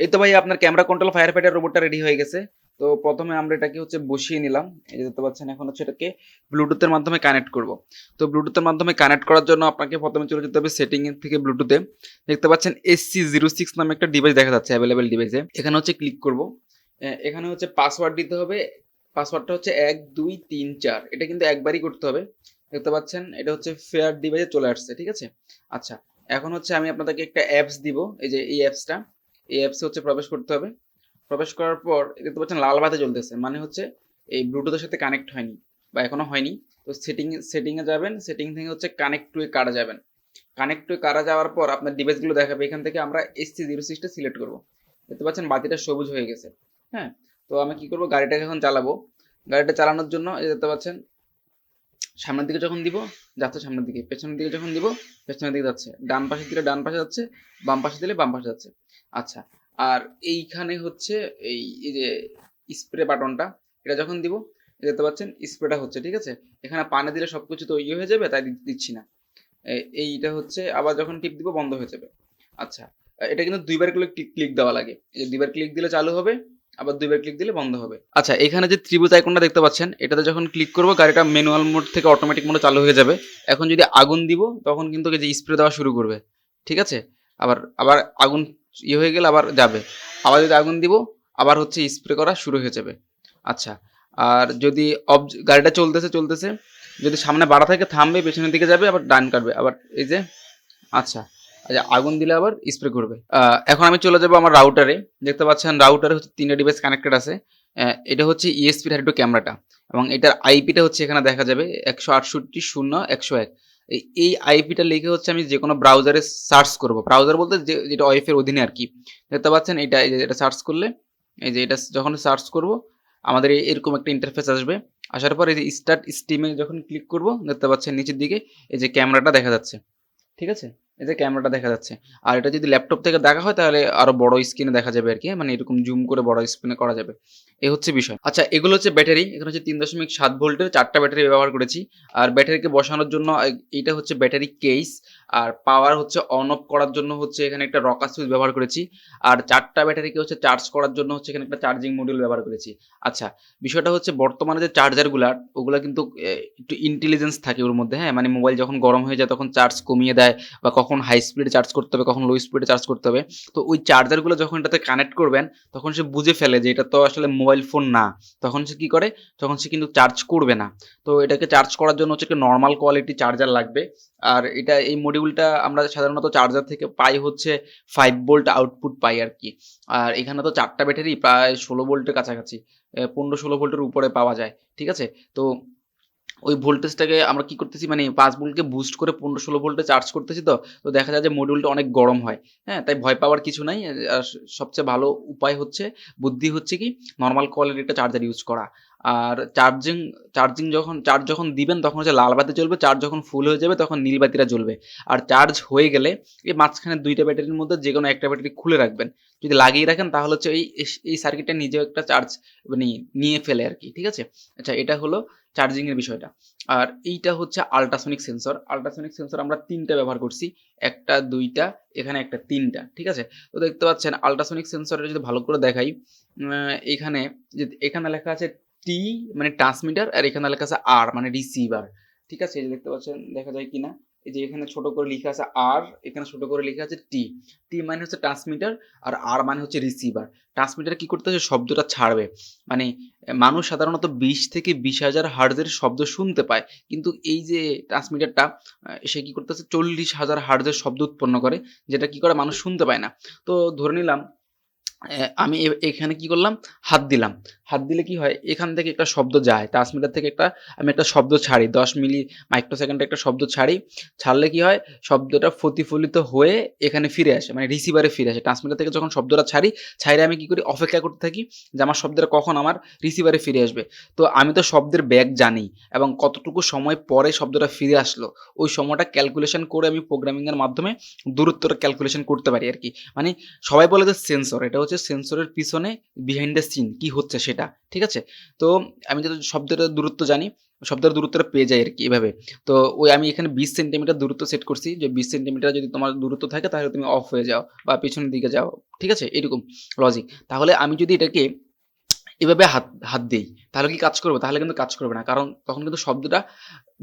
এই তো ভাই আপনার ক্যামেরা কন্ট্রোল ফায়ার ফাইটার রোবটটা রেডি হয়ে গেছে। তো প্রথমে আমরা এটাকে হচ্ছে বসিয়ে নিলাম। এই যে দেখতে পাচ্ছেন, এখন হচ্ছে এটাকে ব্লুটুথের মাধ্যমে কানেক্ট করব। তো ব্লুটুথের মাধ্যমে কানেক্ট করার জন্য আপনাকে প্রথমে চলে যেতে হবে সেটিং থেকে ব্লুটুথে। দেখতে পাচ্ছেন SC06 নামে একটা ডিভাইস দেখা যাচ্ছে অ্যাভেলেবেল ডিভাইসে। এখানে হচ্ছে ক্লিক করব। এখানে হচ্ছে পাসওয়ার্ড দিতে হবে। পাসওয়ার্ডটা হচ্ছে 1234। এটা কিন্তু একবারই করতে হবে। দেখতে পাচ্ছেন এটা হচ্ছে ফেয়ার ডিভাইসে চলে আসছে, ঠিক আছে। আচ্ছা, এখন হচ্ছে আমি আপনাদেরকে একটা অ্যাপস দিব। এই যে এই অ্যাপসটা, এই অ্যাপসে হচ্ছে প্রবেশ করতে হবে। প্রবেশ করার পর দেখতে পাচ্ছেন লাল বাতি জ্বলতেছে, মানে হচ্ছে এই ব্লুটুথের সাথে কানেক্ট হয়নি বা এখনো হয়নি। তো সেটিংয়ে যাবেন, সেটিং থেকে হচ্ছে কানেক্ট টু এ কারা যাবেন। কানেক্ট টু এ কারা যাওয়ার পর আপনার ডিভাইসগুলো দেখাবে। এখান থেকে আমরা SC06টা সিলেক্ট করব। দেখতে পাচ্ছেন বাতিটা সবুজ হয়ে গেছে। হ্যাঁ, তো আমি কি করব, গাড়িটাকে এখন চালাবো। গাড়িটা চালানোর জন্য এই দেখতে পাচ্ছেন সামনের দিকে যখন দিব যাচ্ছে সামনের দিকে, পেছনের দিকে যখন দিব পেছনের দিকে যাচ্ছে, ডান পাশে দিলে ডান পাশে যাচ্ছে, বাম পাশে দিলে বাম পাশে যাচ্ছে। আচ্ছা, আর এইখানে হচ্ছে এই এই যে স্প্রে বাটনটা, এটা যখন দিব দেখতে পাচ্ছেন স্প্রেটা হচ্ছে, ঠিক আছে। এখানে পানি দিলে সবকিছু তো ইয়ে হয়ে যাবে, তাই দিচ্ছি না। এইটা হচ্ছে আবার যখন টিপ দিব বন্ধ হয়ে যাবে। আচ্ছা, এটা কিন্তু দুইবার করে ক্লিক দেওয়া লাগে। এই যে দুইবার ক্লিক দিলে চালু হবে, আবার দুইবার ক্লিক দিলে বন্ধ হবে। আচ্ছা, এখানে যে ত্রিভুজ আইকনটা দেখতে পাচ্ছেন, এটাতে যখন ক্লিক করব গাড়িটা ম্যানুয়াল মোড থেকে অটোমেটিক মোডে চালু হয়ে যাবে। এখন যদি আগুন দিব তখন কিন্তু এই যে স্প্রে দেওয়া শুরু করবে, ঠিক আছে। আবার আবার আগুন ইয়ে হয়ে গেলে আবার যাবে। আবার যদি আগুন দিব আবার হচ্ছে স্প্রে করা শুরু হয়ে যাবে। আচ্ছা, আর যদি গাড়িটা চলতেছে চলতেছে, যদি সামনে বাড়া থাকে থামবে, পেছনের দিকে যাবে, আবার ডান কাটবে, আবার এই যে আচ্ছা, আচ্ছা আগুন দিলে আবার স্প্রে করবে। এখন আমি চলে যাবো আমার রাউটারে। দেখতে পাচ্ছেন রাউটারে হচ্ছে 3টা ডিভাইস কানেক্টেড আছে। এটা হচ্ছে ESP32 ক্যামেরাটা, এবং এটার আইপিটা হচ্ছে এখানে দেখা যাবে 168.0.101। এই আইপিটা লিখে হচ্ছে আমি যে কোনো ব্রাউজারে সার্চ করব। ব্রাউজার বলতে যেটা ওয়েফের অধীনে আর কি। দেখতে পাচ্ছেন এটা, এই যে এটা সার্চ করলে, এই যে এটা যখন সার্চ করব আমাদের এরকম একটা ইন্টারফেস আসবে। আসার পর এই যে স্টার্ট স্ট্রিমে যখন ক্লিক করব দেখতে পাচ্ছেন নিচের দিকে এই যে ক্যামেরাটা দেখা যাচ্ছে, ঠিক আছে। এই যে ক্যামেরাটা দেখা যাচ্ছে। আর এটা যদি ল্যাপটপ থেকে দেখা হয় তাহলে আরো বড় স্ক্রিনে দেখা যাবে আর কি, মানে এরকম জুম করে বড় স্ক্রিনে করা যাবে। এই হচ্ছে বিষয়। আচ্ছা, এগুলো হচ্ছে ব্যাটারি। এখানে হচ্ছে 3.7 ভোল্টের 4টা ব্যাটারি ব্যবহার করেছি। আর ব্যাটারিকে বসানোর জন্য এইটা হচ্ছে ব্যাটারি কেস। আর পাওয়ার হচ্ছে অন অফ করার জন্য হচ্ছে এখানে একটা রকার সুইচ ব্যবহার করেছি। আর 4টা ব্যাটারিকে হচ্ছে চার্জ করার জন্য হচ্ছে এখানে একটা চার্জিং মডিউল ব্যবহার করেছি। আচ্ছা, বিষয়টা হচ্ছে বর্তমানে যে চার্জারগুলার ওগুলা কিন্তু একটু ইন্টেলিজেন্স থাকে ওর মধ্যে। হ্যাঁ, মানে মোবাইল যখন গরম হয়ে যায় তখন চার্জ কমিয়ে দেয়, বা কখন হাই স্পিডে চার্জ করতে হবে, কখন লো স্পিডে চার্জ করতে হবে। তো ওই চার্জারগুলো যখন এটাতে কানেক্ট করবেন তখন সে বুঝে ফেলে যে এটা তো আসলে মোবাইল ফোন না। তখন সে কি করে, তখন সে কিন্তু চার্জ করবে না। তো এটাকে চার্জ করার জন্য হচ্ছে একটা নর্মাল কোয়ালিটি চার্জার লাগবে। আর এটা এই মডিউলটা আমরা সাধারণত চার্জার থেকে পাই হচ্ছে 5 ভোল্ট আউটপুট পাই আর কি। আর এখানে তো 4টা ব্যাটারি প্রায় 16 ভোল্টের কাছাকাছি, 15-16 ভোল্টের উপরে পাওয়া যায়, ঠিক আছে। তো ওই ভোল্টেজটাকে আমরা কি করতেছি, মানে 5 ভোল্টকে বুস্ট করে 15-16 ভোল্টে চার্জ করতেছি। তো তো দেখা যায় যে মডিউলটা অনেক গরম হয়। হ্যাঁ, তাই ভয় পাওয়ার কিছু নাই। আর সবচেয়ে ভালো উপায় হচ্ছে, বুদ্ধি হচ্ছে কি, নরমাল কোয়ালিটির একটা চার্জার ইউজ করা। আর চার্জ যখন দিবেন তখন হচ্ছে লাল বাতি জ্বলবে, চার্জ যখন ফুল হয়ে যাবে তখন নীল বাতিটা জ্বলবে। আর চার্জ হয়ে গেলে এই মাঝখানে 2টা ব্যাটারির মধ্যে যেকোনো একটা ব্যাটারি খুলে রাখবেন। যদি লাগিয়ে রাখেন তাহলে হচ্ছে এই সার্কিটটা নিজেও একটা চার্জ মানে নিয়ে ফেলে আর কি, ঠিক আছে। আচ্ছা, এটা হলো চার্জিং এর বিষয়টা। আর এইটা হচ্ছে আল্ট্রাসনিক সেন্সর। আল্ট্রাসনিক সেন্সর আমরা 3টা ব্যবহার করছি। একটা, 2টা, এখানে একটা, 3টা, ঠিক আছে। তো দেখতে পাচ্ছেন আল্ট্রাসনিক সেন্সরটা যদি ভালো করে দেখাই, এখানে যে এখানে লেখা আছে টি মানে ট্রান্সমিটার, আর এখানে লেখা আছে আর মানে রিসিভার, ঠিক আছে। এই যে দেখতে পাচ্ছেন, দেখা যায় কিনা, এই যে এখানে ছোট করে লেখা আছে আর, এখানে ছোট করে লেখা আছে টি। টি মানে হচ্ছে ট্রান্সমিটার, আর আর মানে হচ্ছে রিসিভার। ট্রান্সমিটার কি করতেছে, শব্দটা ছাড়বে। মানে মানুষ সাধারণত 20 থেকে 20,000 হার্টজের শব্দ শুনতে পায়, কিন্তু এই যে ট্রান্সমিটারটা সে কি করতেছে 40,000 হার্টজের শব্দ উৎপন্ন করে, যেটা কি করে মানুষ শুনতে পায় না। তো ধরে নিলাম আমি এখানে কি করলাম, হাত দিলাম। হাত দিলে কি হয়, এখান থেকে একটা শব্দ যায়, ট্রান্সমিটার থেকে আমি একটা শব্দ ছাড়ি, 10 মিলি মাইক্রোসেকেন্ডে একটা শব্দ ছাড়ি। ছাড়লে কি হয়, শব্দটা প্রতিফলিত হয়ে এখানে ফিরে আসে, মানে রিসিভারে ফিরে আসে। ট্রান্সমিটার থেকে যখন শব্দটা ছাড়ি আমি কি করি, অপেক্ষা করতে থাকি যে আমার শব্দটা কখন আমার রিসিভারে ফিরে আসবে। তো আমি তো শব্দের ব্যাগ জানি, এবং কতটুকু সময় পরে শব্দটা ফিরে আসলো ওই সময়টা ক্যালকুলেশন করে আমি প্রোগ্রামিংয়ের মাধ্যমে দূরত্বটা ক্যালকুলেশন করতে পারি আর কি। মানে সবাই বলে যে সেন্সর, এটা হচ্ছে সেন্সরের পিছনে বিহাইন্ড দ্য সিন কি হচ্ছে সেটা সেটা, ঠিক আছে? তো আমি যত শব্দের দূরত্ব জানি, শব্দের দূরত্বটা পেয়ে যাই আরকি এভাবে। তো ওই আমি এখানে 20 সেন্টিমিটার দূরত্ব সেট করছি যে 20 সেন্টিমিটার যদি তোমার দূরত্ব থাকে তাহলে তুমি অফ হয়ে যাও বা পেছনের দিকে যাও। ঠিক আছে? এরকম লজিক। তাহলে আমি যদি এটাকে এভাবে হাত হাত দেই তাহলে কি কাজ করবে? তাহলে কিন্তু কাজ করবে না। কারণ তখন কিন্তু শব্দটা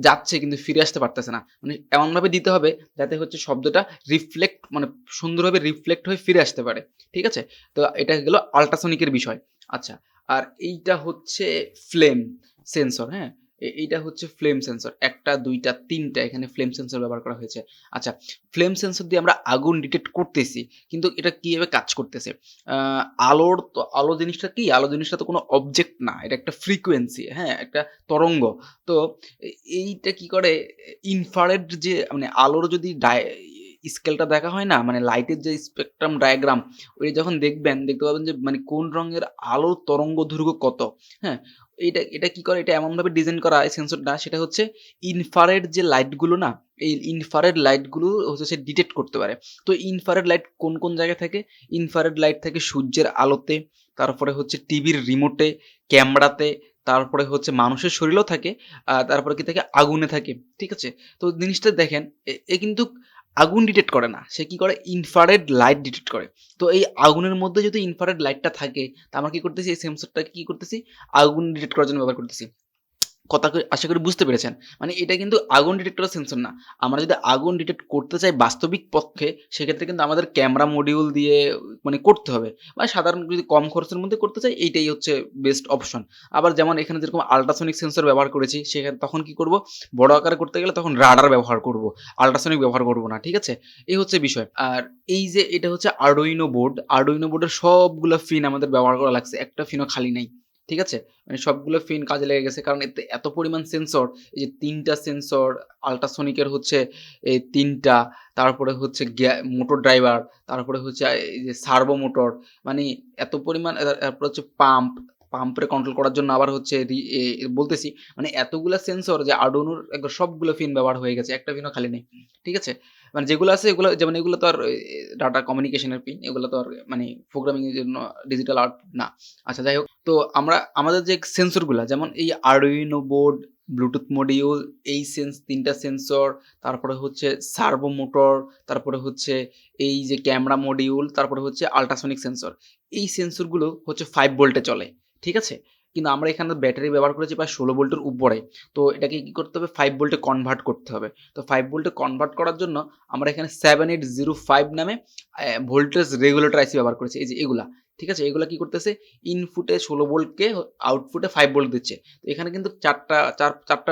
যাচ্ছে কিন্তু ফিরে আসতে পারতেছে না। মানে এমনভাবে দিতে হবে যাতে হচ্ছে শব্দটা রিফ্লেক্ট মানে সুন্দরভাবে রিফ্লেক্ট হয়ে ফিরে আসতে পারে। ঠিক আছে? তো এটা গেল আল্ট্রাসনিক এর বিষয়। আচ্ছা, আর এইটা হচ্ছে ফ্লেম সেন্সর, হ্যাঁ? এইটা হচ্ছে ফ্লেম সেন্সর। ১ টা ২ টা ৩ টা এখানে ফ্লেম সেন্সর ব্যবহার করা হয়েছে। আচ্ছা, ফ্লেম সেন্সর দিয়ে আমরা আগুন ডিটেক্ট করতেছি। কিন্তু এটা কিভাবে কাজ করতেছে? আ আলো জিনিসটা কি? আলো জিনিসটা তো কোনো অবজেক্ট না। এটা একটা ফ্রিকোয়েন্সি, হ্যাঁ? একটা তরঙ্গ। তো এইটা কি করে ইনফ্রারেড যে মানে আলোর যদি স্কেলটা দেখা হয় না? মানে লাইটের যে স্পেকট্রাম ডায়াগ্রাম ওই যখন দেখবেন দেখতে পাবেন যে মানে কোন রঙের আলোর তরঙ্গ দৈর্ঘ্য কত, হ্যাঁ? এটা কি করে এটা এমনভাবে ডিজাইন করা এই সেন্সরটা সেটা হচ্ছে ইনফ্রারেড যে লাইটগুলো না? এই ইনফ্রারেড লাইটগুলো হচ্ছে সে ডিটেক্ট করতে পারে। তো ইনফ্রারেড লাইট কোন জায়গায় থাকে? ইনফ্রারেড লাইট থাকে সূর্যের আলোতে, তারপরে হচ্ছে টিভির রিমোটে, ক্যামেরাতে, তারপরে হচ্ছে মানুষের শরীরেও থাকে। তারপরে কি থাকে? আগুনে থাকে। ঠিক আছে? তো জিনিসটা দেখেন এ কিন্তু আগুন ডিটেক্ট করে না। সে কি করে? ইনফ্রারেড লাইট ডিটেক্ট করে। তো এই আগুনের মধ্যে যদি ইনফ্রারেড লাইটটা থাকে, তা আমরা কি করতেছি? এই সেন্সরটাকে কি করতেছি? আগুন ডিটেক্ট করার জন্য ব্যবহার করতেছি। কথা আশা করি বুঝতে পেরেছেন। মানে এটা কিন্তু আগুন ডিটেক্ট করার সেন্সর না। আমরা যদি আগুন ডিটেক্ট করতে চাই বাস্তবিক পক্ষে, সেক্ষেত্রে কিন্তু আমাদের ক্যামেরা মডিউল দিয়ে মানে করতে হবে। মানে সাধারণ যদি কম খরচের মধ্যে করতে চাই, এইটাই হচ্ছে বেস্ট অপশন। আবার যেমন এখানে যেরকম আল্ট্রাসনিক সেন্সর ব্যবহার করেছি, তখন কি করব? বড় আকারে করতে গেলে তখন রাডার ব্যবহার করব। আল্ট্রাসনিক ব্যবহার করব না। ঠিক আছে? এই হচ্ছে বিষয়। আর এই যে এটা হচ্ছে আরডুইনো বোর্ড। আরডুইনো বোর্ডের সবগুলা পিন আমাদের ব্যবহার করা লাগছে। একটা পিনও খালি নাই। ঠিক আছে? মানে সবগুলো পিন কাজে লেগে গেছে। কারণ এতে এত পরিমাণ সেন্সর, এই যে ৩ টা সেন্সর, আল্ট্রাসনিক এর হচ্ছে এই ৩ টা, তারপরে হচ্ছে মোটর ড্রাইভার, তারপরে হচ্ছে এই যে সার্ভো মোটর, মানে এত পরিমাণ তারপরে হচ্ছে পাম্পরে কন্ট্রোল করার জন্য আবার হচ্ছে বলতেছি মানে এতগুলা সেন্সর যে Arduino একবার সবগুলো পিন ব্যবহার হয়ে গেছে। একটা পিনও খালি নেই। ঠিক আছে? মানে যেগুলো আছে এগুলো যেমন এগুলো তো আর ডাটা কমিউনিকেশন এর পিন। এগুলো তো আর মানে প্রোগ্রামিং এর জন্য ডিজিটাল আউটপুট না। আচ্ছা যাই হোক। তো আমাদের যে সেন্সরগুলা যেমন এই Arduino বোর্ড, ব্লুটুথ মডিউল, এই ৩ টা সেন্সর, তারপরে হচ্ছে সার্ভো মোটর, তারপরে হচ্ছে এই যে ক্যামেরা মডিউল, তারপরে হচ্ছে আল্ট্রাসনিক সেন্সর। এই সেন্সরগুলো হচ্ছে 5 ভোল্টে চলে। ঠিক আছে? কিন্তু আমরা এখানে ব্যাটারি ব্যবহার করেছি প্রায় ১৬ ভোল্টের উপরে। তো এটাকে কি করতে হবে? 5 ভোল্টে কনভার্ট করতে হবে। তো 5 ভোল্টে কনভার্ট করার জন্য আমরা এখানে 7805 নামে ভোল্টেজ রেগুলেটর আইসি ব্যবহার করেছি। এই যে এগুলা। ঠিক আছে? এগুলা কি করতেছে? ইনপুটে ১৬ ভোল্টকে আউটপুটে ৫ ভোল্ট দিচ্ছে। তো এখানে কিন্তু ৪টা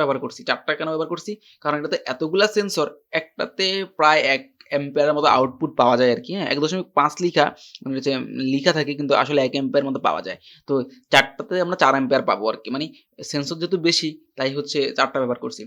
ব্যবহার করছি। ৪টা কেন ব্যবহার করছি? কারণ এটাতে এতগুলা সেন্সর, একটাতে প্রায় ১ অ্যাম্পিয়ারের মতো আউটপুট পাওয়া যায় আরকি, হ্যাঁ? ১.৫ মানে হচ্ছে লিখা থাকে কিন্তু আসলে ১ অ্যাম্পিয়ার মতো পাওয়া যায়। তো ৪টাতে আমরা ৪ অ্যাম্পিয়ার পাবো আরকি। মানে সেন্সর যেহেতু বেশি তাই হচ্ছে ৪টা ব্যবহার করছি।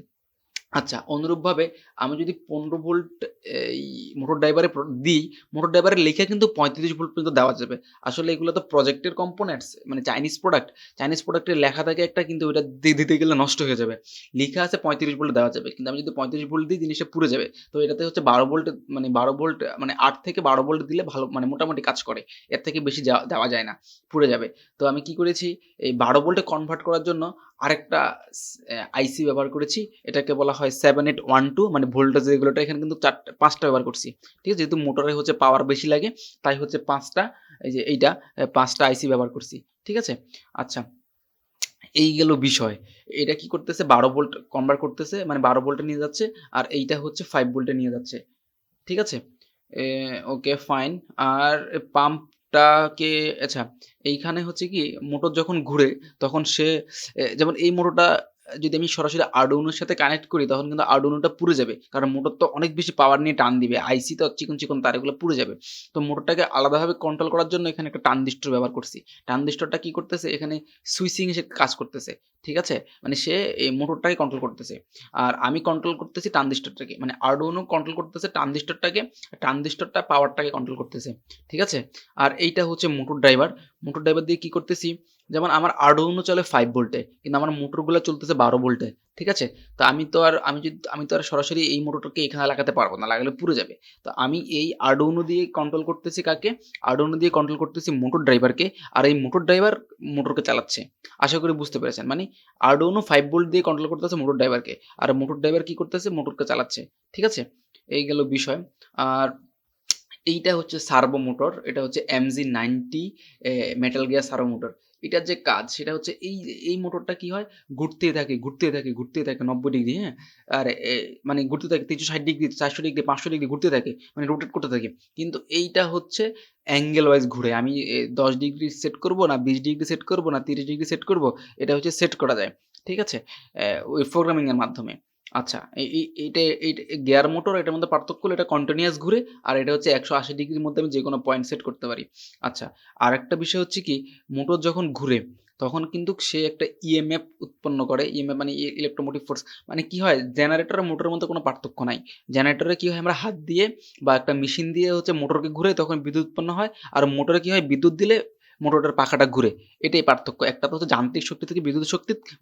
আচ্ছা, অনুরূপভাবে আমি যদি ১৫ ভোল্ট এই মোটর ড্রাইভারে দিই, মোটর ড্রাইভারের লেখা কিন্তু ৩৫ ভোল্ট পর্যন্ত দেওয়া যাবে। আসলে এগুলো তো প্রজেক্টের কম্পোনেন্টস মানে চাইনিজ প্রোডাক্ট। চাইনিজ প্রোডাক্টের লেখা থাকে একটা কিন্তু ওইটা দিতে গেলে নষ্ট হয়ে যাবে। লিখা আছে ৩৫ ভোল্ট দেওয়া যাবে। কিন্তু আমি যদি ৩৫ ভোল্ট দিই জিনিসটা পুড়ে যাবে। তো এটাতে হচ্ছে ১২ ভোল্ট মানে ১২ ভোল্ট মানে ৮ থেকে ১২ ভোল্ট দিলে ভালো মানে মোটামুটি কাজ করে। এর থেকে বেশি দেওয়া যায় না। পুড়ে যাবে। তো আমি কি করেছি এই ১২ ভোল্টে কনভার্ট করার জন্য আরেকটা আইসি ব্যবহার করেছি। এটাকে বলা হয় 7812 মানে ভোল্টেজ রেগুলেটর এখানে কিন্তু ৫টা ব্যবহার করছি। ঠিক আছে? যেহেতু মোটরে হচ্ছে পাওয়ার বেশি লাগে তাই হচ্ছে ৫টা এই যে এইটা ৫টা আইসি ব্যবহার করছি। ঠিক আছে? আচ্ছা, এই গেল বিষয়। এটা কি করতেছে ১২ ভোল্ট কনভার্ট করতেছে মানে ১২ ভোল্টে নিয়ে যাচ্ছে আর এইটা হচ্ছে ৫ ভোল্টে নিয়ে যাচ্ছে। ঠিক আছে? এ ওকে ফাইন। আর পাম্পটাকে আচ্ছা এইখানে হচ্ছে কি মোটর যখন ঘুরে তখন সে যেমন এই মোটরটা যদি আমি সরাসরি Arduino এর সাথে কানেক্ট করি তখন কিন্তু Arduino টা পুড়ে যাবে। কারণ মোটর তো অনেক বেশি পাওয়ার নিয়ে টান দিবে। আইসি তো চিকন তার এগুলো পুড়ে যাবে। তো মোটরটাকে আলাদাভাবে কন্ট্রোল করার জন্য এখানে একটা ট্রানজিস্টর ব্যবহার করছি। ট্রানজিস্টরটা কি করতেছে? এখানে সুইচিং হিসেবে কাজ করতেছে। ঠিক আছে? মানে সে এই মোটরটাকে কন্ট্রোল করতেছে। আর আমি কন্ট্রোল করতেছি ট্রানজিস্টরটাকে। মানে Arduino কন্ট্রোল করতেছে ট্রানজিস্টরটাকে, ট্রানজিস্টরটা পাওয়ারটাকে কন্ট্রোল করতেছে। ঠিক আছে? আর এইটা হচ্ছে মোটর ড্রাইভার। মোটর ড্রাইভার দিয়ে কি করতেছি, যেমন আমার আর্ডুইনো চলে 5 ভোল্টে, কিন্তু আমার মোটরগুলো চলতেছে 12 ভোল্টে, ঠিক আছে? তো আমি তো আর সরাসরি এই মোটরটাকে এখানে লাগাতে পারবো না, লাগালে পুড়ে যাবে। তো আমি এই আর্ডুইনো দিয়ে কন্ট্রোল করতেছি কাকে? আর্ডুইনো দিয়ে কন্ট্রোল করতেছি মোটর ড্রাইভারকে, আর এই মোটর ড্রাইভার মোটরকে চালাচ্ছে। আশা করি বুঝতে পেরেছেন। মানে আর্ডুইনো 5 ভোল্ট দিয়ে কন্ট্রোল করতেছে মোটর ড্রাইভারকে, আর মোটর ড্রাইভার কি করতেছে? মোটরকে চালাচ্ছে। ঠিক আছে? এই গেল বিষয়। আর এইটা হচ্ছে সার্ভো মোটর, এটা হচ্ছে MG90 metal gear servo motor. এটার যে কাজ সেটা হচ্ছে এই মোটরটা কি হয়, ঘুরতে থাকে 90 ডিগ্রি, হ্যাঁ? আর মানে ঘুরতে থাকে 360 ডিগ্রি, 400 ডিগ্রি, 500 ডিগ্রি ঘুরতে থাকে, মানে রোটেট করতে থাকে। কিন্তু এইটা হচ্ছে অ্যাঙ্গেল ওয়াইজ ঘুরে। আমি 10 ডিগ্রি সেট করব না 20 ডিগ্রি সেট করব না 30 ডিগ্রি সেট করব, এটা হচ্ছে সেট করা যায়। ঠিক আছে? ওই প্রোগ্রামিং এর মাধ্যমে। আচ্ছা, এইটা গিয়ার মোটর, এটার মধ্যে পার্থক্য হলো এটা কন্টিনিউয়াস ঘুরে, আর এটা হচ্ছে 180 ডিগ্রির মধ্যে আমি যেকোনো পয়েন্ট সেট করতে পারি। আচ্ছা, আরেকটা বিষয় হচ্ছে কি, মোটর যখন ঘুরে তখন কিন্তু সে একটা ইএমএফ উৎপন্ন করে। ইএমএফ মানে ইলেকট্রোমোটিভ ফোর্স। মানে কি হয়, জেনারেটর আর মোটরের মধ্যে কোনো পার্থক্য নাই। জেনারেটরে কি হয়, আমরা হাত দিয়ে বা একটা মেশিন দিয়ে হচ্ছে মোটরকে ঘুরে তখন বিদ্যুৎ উৎপন্ন হয়, আর মোটরে কি হয়, বিদ্যুৎ দিলে মোটরের পাখাটা ঘুরে। এটাই পার্থক্য। একটা তো হচ্ছে যান্ত্রিক শক্তি থেকে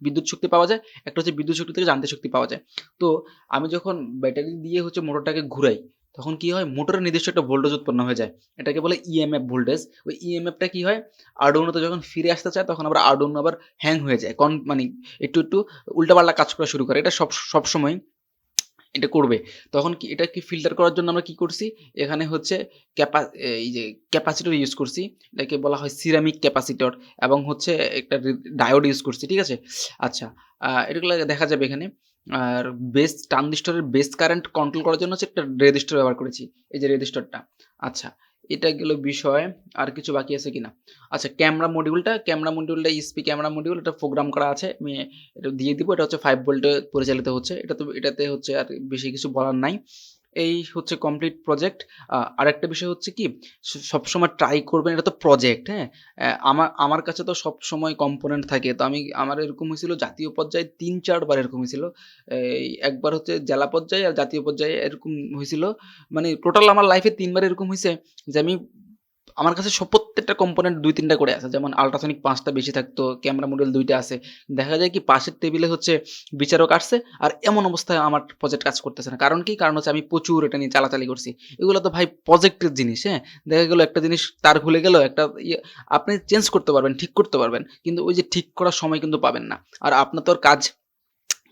বিদ্যুৎ শক্তি পাওয়া যায়, একটা হচ্ছে বিদ্যুৎ শক্তি থেকে যান্ত্রিক শক্তি পাওয়া যায়। তো আমি যখন ব্যাটারি দিয়ে হচ্ছে মোটরটাকে ঘুরাই, তখন কি হয়, মোটরের নিজস্ব একটা ভোল্টেজ উৎপন্ন হয়ে যায়। এটাকে বলে ইএমএফ ভোল্টেজ। ওই ইএমএফটা কি হয়, আর্ডুইনোতে যখন ফিরে আসতে চায় তখন আবার আর্ডুইনো আবার হ্যাং হয়ে যায়, মানে একটু উল্টাপাল্টা কাজ করা শুরু করে। এটা সবসময় এটা করবে। তখন কি, এটা কি ফিল্টার করার জন্য আমরা কি করছি, এখানে হচ্ছে এই যে ক্যাপাসিটর ইউজ করছি। এটাকে বলা হয় সিরামিক ক্যাপাসিটর, এবং হচ্ছে একটা ডায়োড ইউজ করছি। ঠিক আছে? আচ্ছা, এগুলো দেখা যাবে এখানে। আর ট্রানজিস্টরের বেস কারেন্ট কন্ট্রোল করার জন্য হচ্ছে একটা রেজিস্টার ব্যবহার করেছি, এই যে রেজিস্টারটা। আচ্ছা, এটা গেল বিষয়। আর কিছু বাকি আছে কিনা? আচ্ছা, ক্যামেরা মডিউলটা ইএসপি ক্যামেরা মডিউল, এটা প্রোগ্রাম করা আছে, আমি এটা দিয়ে দিব। এটা হচ্ছে 5 ভোল্টে পরিচালিত হচ্ছে। এটাতে হচ্ছে আর বেশি কিছু বলার নাই। এই হচ্ছে কমপ্লিট প্রজেক্ট। আরেকটা বিষয় হচ্ছে কি, সবসময় ট্রাই করবেন, এটা তো প্রজেক্ট, হ্যাঁ? আমার কাছে তো সবসময় কম্পোনেন্ট থাকে। তো আমার এরকম হয়েছিল জাতীয় পর্যায়ে ৩-৪ বার এরকম হয়েছিল। এই একবার হচ্ছে জেলা পর্যায়ে আর জাতীয় পর্যায়ে এরকম হয়েছিল। মানে টোটাল আমার লাইফে ৩ বার এরকম হইছে যে আমার কাছে প্রত্যেকটা কম্পোনেন্ট ২-৩ টা করে আছে। যেমন আল্ট্রাসনিক ৫ টা বেশি থাকতো, ক্যামেরা মডিউল ২ টা আছে। দেখা যায় কি, পাশের টেবিলে হচ্ছে বিচারক আসছে, আর এমন অবস্থায় আমার প্রজেক্ট কাজ করতেছে না। কারণ কি? কারণ হচ্ছে আমি প্রচুর এটা নিয়ে চালাচালি করছি। এগুলো তো ভাই প্রজেক্টের জিনিস, হ্যাঁ? দেখা গেল একটা জিনিস তার খুলে গেল, একটা আপনি চেঞ্জ করতে পারবেন, ঠিক করতে পারবেন। কিন্তু ওই যে ঠিক করার সময় কিন্তু পাবেন না। আর আপনার তো আর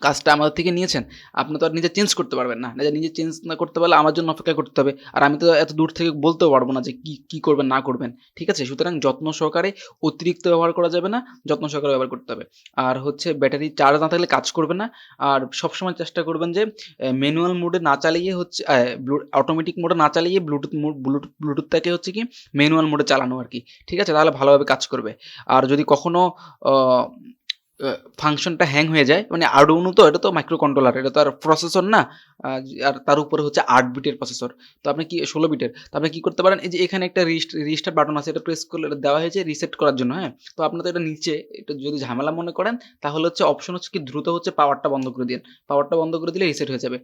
কাজটা আমাদের থেকে নিয়েছেন, আপনি তো আর নিজে চেঞ্জ করতে পারবেন না। নিজে চেঞ্জ না করতে পারলে আমার জন্য অপেক্ষা করতে হবে। আর আমি তো এত দূর থেকে বলতেও পারবো না যে কি করবেন না করবেন। ঠিক আছে? সুতরাং যত্ন সহকারে, অতিরিক্ত ব্যবহার করা যাবে না, যত্ন সহকারে ব্যবহার করতে হবে। আর হচ্ছে ব্যাটারি চার্জ না থাকলে কাজ করবে না। আর সবসময় চেষ্টা করবেন যে ম্যানুয়াল মোডে না চালিয়ে হচ্ছে অটোমেটিক মোডে না চালিয়ে ব্লুটুথটাকে হচ্ছে কি ম্যানুয়াল মোডে চালানো আর কি। ঠিক আছে? তাহলে ভালোভাবে কাজ করবে। আর যদি কখনো ফাংশনটা হ্যাং হয়ে যায়, মানে আর্ডুইনো তো, এটা তো মাইক্রো কন্ট্রোলার, এটা তো আর প্রসেসর না। আর তার উপরে হচ্ছে 8 বিটের প্রসেসর। তো আপনি কি 16 বিটের, তো আপনি কি করতে পারেন, এই যে এখানে একটা রিস্টার্ট বাটন আছে, এটা প্রেস করলে, এটা দেওয়া হয়েছে রিসেট করার জন্য, হ্যাঁ? তো আপনার তো এটা নিচে, এটা যদি ঝামেলা মনে করেন, তাহলে হচ্ছে অপশন হচ্ছে কি, দ্রুত হচ্ছে পাওয়ারটা বন্ধ করে দিন। পাওয়ারটা বন্ধ করে দিলে রিসেট হয়ে যাবে।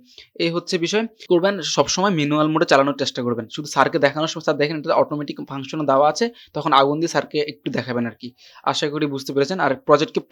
এই হচ্ছে বিষয়। করবেন সবসময় ম্যানুয়াল মোডে চালানোর চেষ্টা করবেন। শুধু স্যারকে দেখানোর সময় স্যার দেখেন এটা অটোমেটিক ফাংশনও দেওয়া আছে, তখন আগুন দিয়ে স্যারকে একটু দেখাবেন আর কি। আশা করি বুঝতে পেরেছেন। আর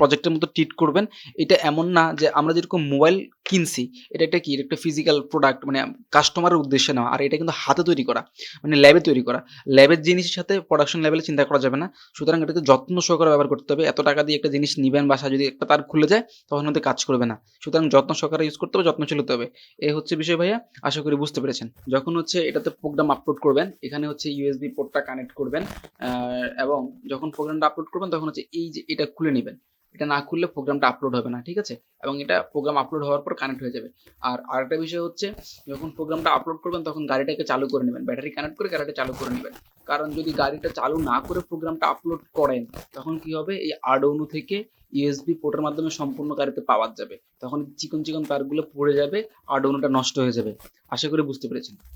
প্রজেক্টের মতো ট্রিট করবেন। এটা এমন না যে আমরা যেরকম মোবাইল কিনছি, এটা একটা কি, একটা ফিজিক্যাল প্রোডাক্ট, মানে কাস্টমারের উদ্দেশ্যে নেওয়া। আর এটা কিন্তু হাতে তৈরি করা, মানে ল্যাবে তৈরি করা। ল্যাবের জিনিসের সাথে প্রোডাকশন লেভেলে চিন্তা করা যাবে না। সুতরাং এটাকে যত্ন সহকারে ব্যবহার করতে হবে। এত টাকা দিয়ে একটা জিনিস নিবেন, বাসা যদি একটা তার খুলে যায় তখন হয়তো কাজ করবে না। সুতরাং যত্ন সহকারে ইউজ করতে হবে, যত্নশীল হতে হবে। এই হচ্ছে বিষয় ভাইয়া, আশা করি বুঝতে পেরেছেন। যখন হচ্ছে এটাতে প্রোগ্রাম আপলোড করবেন, এখানে হচ্ছে ইউএসবি পোর্টটা কানেক্ট করবেন, এবং যখন প্রোগ্রামটা আপলোড করবেন তখন হচ্ছে এই যে এটা খুলে নেবেন। এটা না খুললে প্রোগ্রামটা আপলোড হবে না। ঠিক আছে? এবং এটা প্রোগ্রাম আপলোড হওয়ার পর কানেক্ট হয়ে যাবে। আর আরেকটা বিষয় হচ্ছে, যখন প্রোগ্রামটা আপলোড করবেন তখন গাড়িটাকে চালু করে নেবেন, ব্যাটারি কানেক্ট করে গাড়িটা চালু করে নেবেন। কারণ যদি গাড়িটা চালু না করে প্রোগ্রামটা আপলোড করেন, তখন কি হবে, এই আর্ডুইনো থেকে ইউএসবি পোর্টের মাধ্যমে সম্পূর্ণ গাড়িতে পাওয়া যাবে, তখন চিকন চিকন তারগুলো পড়ে যাবে, আর্ডুইনোটা নষ্ট হয়ে যাবে। আশা করি বুঝতে পেরেছেন।